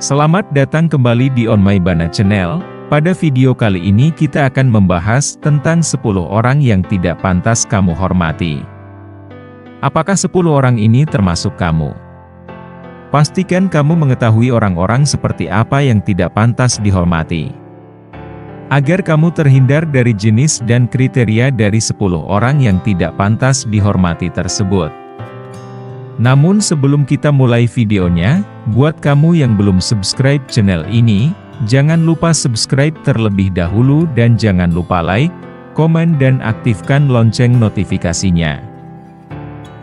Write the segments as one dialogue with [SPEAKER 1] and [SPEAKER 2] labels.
[SPEAKER 1] Selamat datang kembali di On My Bana Channel. Pada video kali ini kita akan membahas tentang 10 orang yang tidak pantas kamu hormati. Apakah 10 orang ini termasuk kamu? Pastikan kamu mengetahui orang-orang seperti apa yang tidak pantas dihormati. Agar kamu terhindar dari jenis dan kriteria dari 10 orang yang tidak pantas dihormati tersebut. Namun sebelum kita mulai videonya, buat kamu yang belum subscribe channel ini, jangan lupa subscribe terlebih dahulu dan jangan lupa like, komen dan aktifkan lonceng notifikasinya.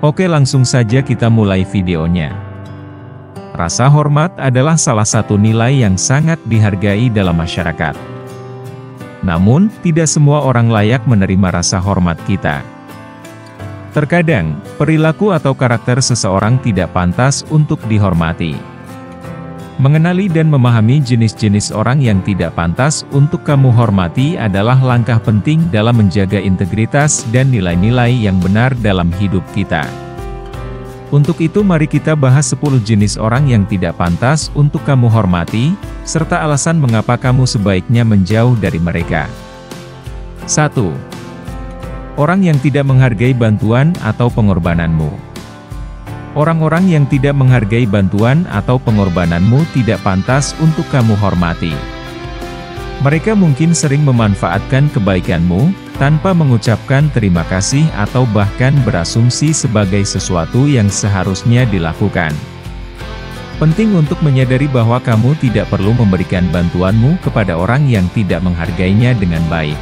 [SPEAKER 1] Oke, langsung saja kita mulai videonya. Rasa hormat adalah salah satu nilai yang sangat dihargai dalam masyarakat. Namun, tidak semua orang layak menerima rasa hormat kita. Terkadang, perilaku atau karakter seseorang tidak pantas untuk dihormati. Mengenali dan memahami jenis-jenis orang yang tidak pantas untuk kamu hormati adalah langkah penting dalam menjaga integritas dan nilai-nilai yang benar dalam hidup kita. Untuk itu mari kita bahas 10 jenis orang yang tidak pantas untuk kamu hormati, serta alasan mengapa kamu sebaiknya menjauh dari mereka. 1. Orang yang tidak menghargai bantuan atau pengorbananmu. Orang-orang yang tidak menghargai bantuan atau pengorbananmu tidak pantas untuk kamu hormati. Mereka mungkin sering memanfaatkan kebaikanmu, tanpa mengucapkan terima kasih atau bahkan berasumsi sebagai sesuatu yang seharusnya dilakukan. Penting untuk menyadari bahwa kamu tidak perlu memberikan bantuanmu kepada orang yang tidak menghargainya dengan baik.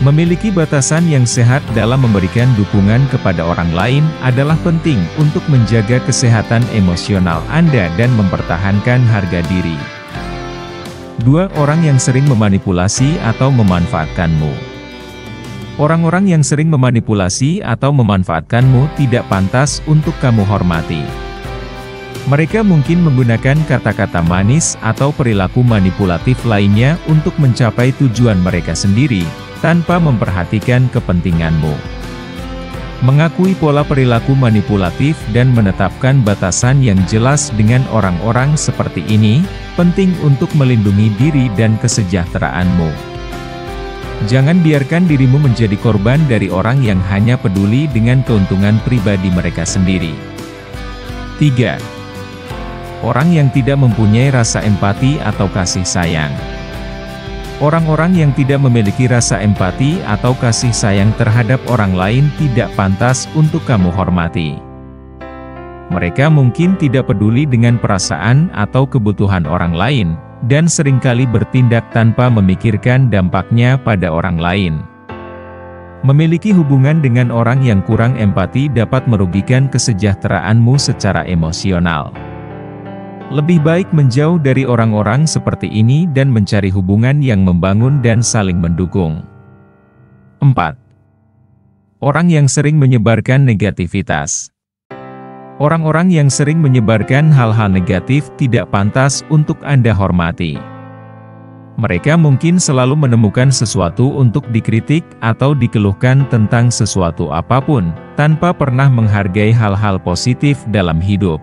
[SPEAKER 1] Memiliki batasan yang sehat dalam memberikan dukungan kepada orang lain adalah penting untuk menjaga kesehatan emosional Anda dan mempertahankan harga diri. 2. Orang yang sering memanipulasi atau memanfaatkanmu. Orang-orang yang sering memanipulasi atau memanfaatkanmu tidak pantas untuk kamu hormati. Mereka mungkin menggunakan kata-kata manis atau perilaku manipulatif lainnya untuk mencapai tujuan mereka sendiri, tanpa memperhatikan kepentinganmu. Mengakui pola perilaku manipulatif dan menetapkan batasan yang jelas dengan orang-orang seperti ini, penting untuk melindungi diri dan kesejahteraanmu. Jangan biarkan dirimu menjadi korban dari orang yang hanya peduli dengan keuntungan pribadi mereka sendiri. 3. Orang yang tidak mempunyai rasa empati atau kasih sayang. Orang-orang yang tidak memiliki rasa empati atau kasih sayang terhadap orang lain tidak pantas untuk kamu hormati. Mereka mungkin tidak peduli dengan perasaan atau kebutuhan orang lain, dan seringkali bertindak tanpa memikirkan dampaknya pada orang lain. Memiliki hubungan dengan orang yang kurang empati dapat merugikan kesejahteraanmu secara emosional. Lebih baik menjauh dari orang-orang seperti ini dan mencari hubungan yang membangun dan saling mendukung. 4. Orang yang sering menyebarkan negativitas. Orang-orang yang sering menyebarkan hal-hal negatif tidak pantas untuk Anda hormati. Mereka mungkin selalu menemukan sesuatu untuk dikritik atau dikeluhkan tentang sesuatu apapun, tanpa pernah menghargai hal-hal positif dalam hidup.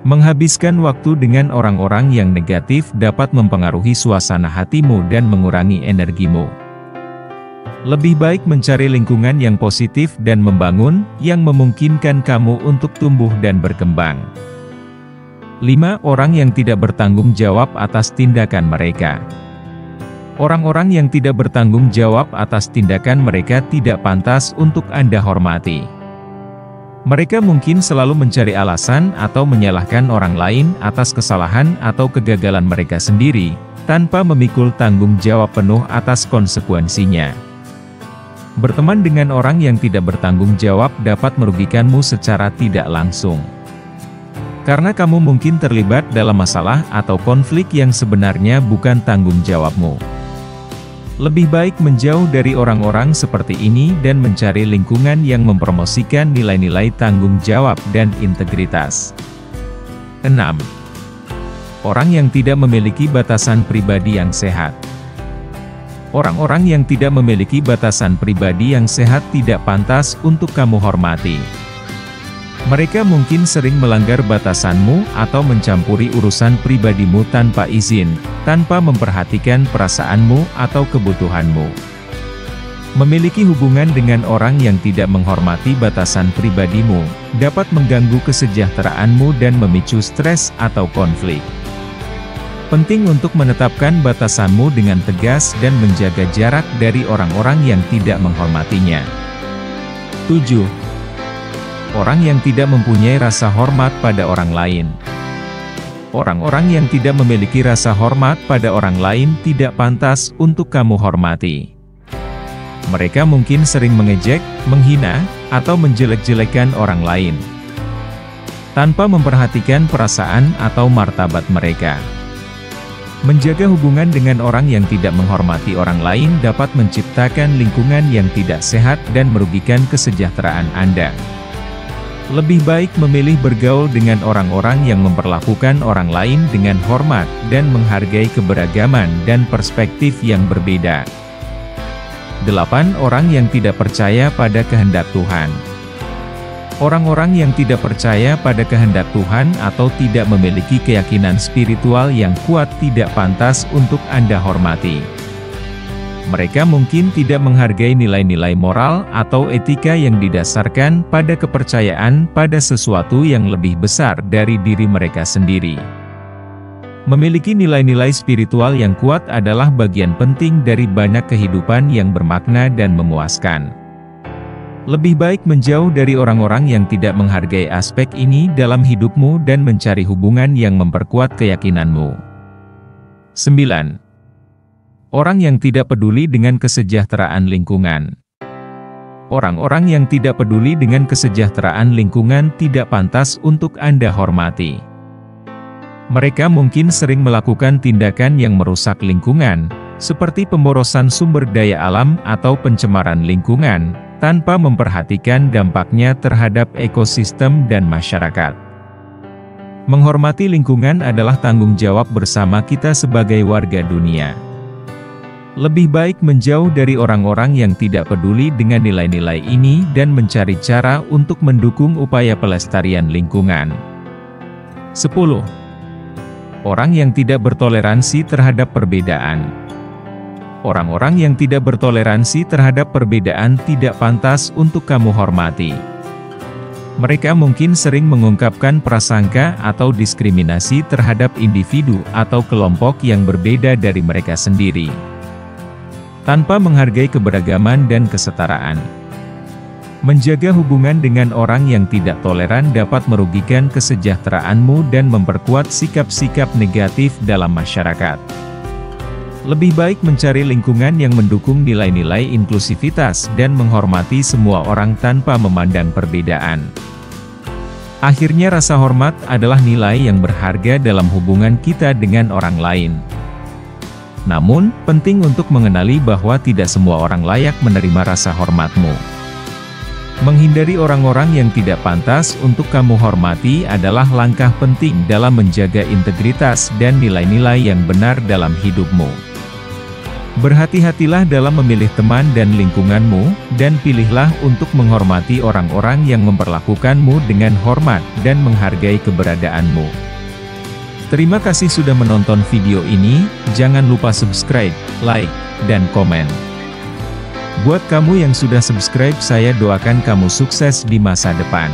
[SPEAKER 1] Menghabiskan waktu dengan orang-orang yang negatif dapat mempengaruhi suasana hatimu dan mengurangi energimu. Lebih baik mencari lingkungan yang positif dan membangun, yang memungkinkan kamu untuk tumbuh dan berkembang. 5. Orang yang tidak bertanggung jawab atas tindakan mereka. Orang-orang yang tidak bertanggung jawab atas tindakan mereka tidak pantas untuk Anda hormati. Mereka mungkin selalu mencari alasan atau menyalahkan orang lain atas kesalahan atau kegagalan mereka sendiri, tanpa memikul tanggung jawab penuh atas konsekuensinya. Berteman dengan orang yang tidak bertanggung jawab dapat merugikanmu secara tidak langsung. Karena kamu mungkin terlibat dalam masalah atau konflik yang sebenarnya bukan tanggung jawabmu. Lebih baik menjauh dari orang-orang seperti ini dan mencari lingkungan yang mempromosikan nilai-nilai tanggung jawab dan integritas. 6. Orang yang tidak memiliki batasan pribadi yang sehat. Orang-orang yang tidak memiliki batasan pribadi yang sehat tidak pantas untuk kamu hormati. Mereka mungkin sering melanggar batasanmu atau mencampuri urusan pribadimu tanpa izin, tanpa memperhatikan perasaanmu atau kebutuhanmu. Memiliki hubungan dengan orang yang tidak menghormati batasan pribadimu, dapat mengganggu kesejahteraanmu dan memicu stres atau konflik. Penting untuk menetapkan batasanmu dengan tegas dan menjaga jarak dari orang-orang yang tidak menghormatinya. 7. Orang yang tidak mempunyai rasa hormat pada orang lain. Orang-orang yang tidak memiliki rasa hormat pada orang lain tidak pantas untuk kamu hormati. Mereka mungkin sering mengejek, menghina, atau menjelek-jelekan orang lain, tanpa memperhatikan perasaan atau martabat mereka. Menjaga hubungan dengan orang yang tidak menghormati orang lain dapat menciptakan lingkungan yang tidak sehat dan merugikan kesejahteraan Anda. Lebih baik memilih bergaul dengan orang-orang yang memperlakukan orang lain dengan hormat dan menghargai keberagaman dan perspektif yang berbeda. 8. Orang yang tidak percaya pada kehendak Tuhan. Orang-orang yang tidak percaya pada kehendak Tuhan atau tidak memiliki keyakinan spiritual yang kuat tidak pantas untuk Anda hormati. Mereka mungkin tidak menghargai nilai-nilai moral atau etika yang didasarkan pada kepercayaan pada sesuatu yang lebih besar dari diri mereka sendiri. Memiliki nilai-nilai spiritual yang kuat adalah bagian penting dari banyak kehidupan yang bermakna dan memuaskan. Lebih baik menjauh dari orang-orang yang tidak menghargai aspek ini dalam hidupmu dan mencari hubungan yang memperkuat keyakinanmu. 9. Orang yang tidak peduli dengan kesejahteraan lingkungan. Orang-orang yang tidak peduli dengan kesejahteraan lingkungan tidak pantas untuk Anda hormati. Mereka mungkin sering melakukan tindakan yang merusak lingkungan, seperti pemborosan sumber daya alam atau pencemaran lingkungan, tanpa memperhatikan dampaknya terhadap ekosistem dan masyarakat. Menghormati lingkungan adalah tanggung jawab bersama kita sebagai warga dunia. Lebih baik menjauh dari orang-orang yang tidak peduli dengan nilai-nilai ini dan mencari cara untuk mendukung upaya pelestarian lingkungan. 10. Orang yang tidak bertoleransi terhadap perbedaan. Orang-orang yang tidak bertoleransi terhadap perbedaan tidak pantas untuk kamu hormati. Mereka mungkin sering mengungkapkan prasangka atau diskriminasi terhadap individu atau kelompok yang berbeda dari mereka sendiri, tanpa menghargai keberagaman dan kesetaraan. Menjaga hubungan dengan orang yang tidak toleran dapat merugikan kesejahteraanmu dan memperkuat sikap-sikap negatif dalam masyarakat. Lebih baik mencari lingkungan yang mendukung nilai-nilai inklusivitas dan menghormati semua orang tanpa memandang perbedaan. Akhirnya, rasa hormat adalah nilai yang berharga dalam hubungan kita dengan orang lain. Namun, penting untuk mengenali bahwa tidak semua orang layak menerima rasa hormatmu. Menghindari orang-orang yang tidak pantas untuk kamu hormati adalah langkah penting dalam menjaga integritas dan nilai-nilai yang benar dalam hidupmu. Berhati-hatilah dalam memilih teman dan lingkunganmu, dan pilihlah untuk menghormati orang-orang yang memperlakukanmu dengan hormat dan menghargai keberadaanmu. Terima kasih sudah menonton video ini, jangan lupa subscribe, like, dan komen. Buat kamu yang sudah subscribe, saya doakan kamu sukses di masa depan.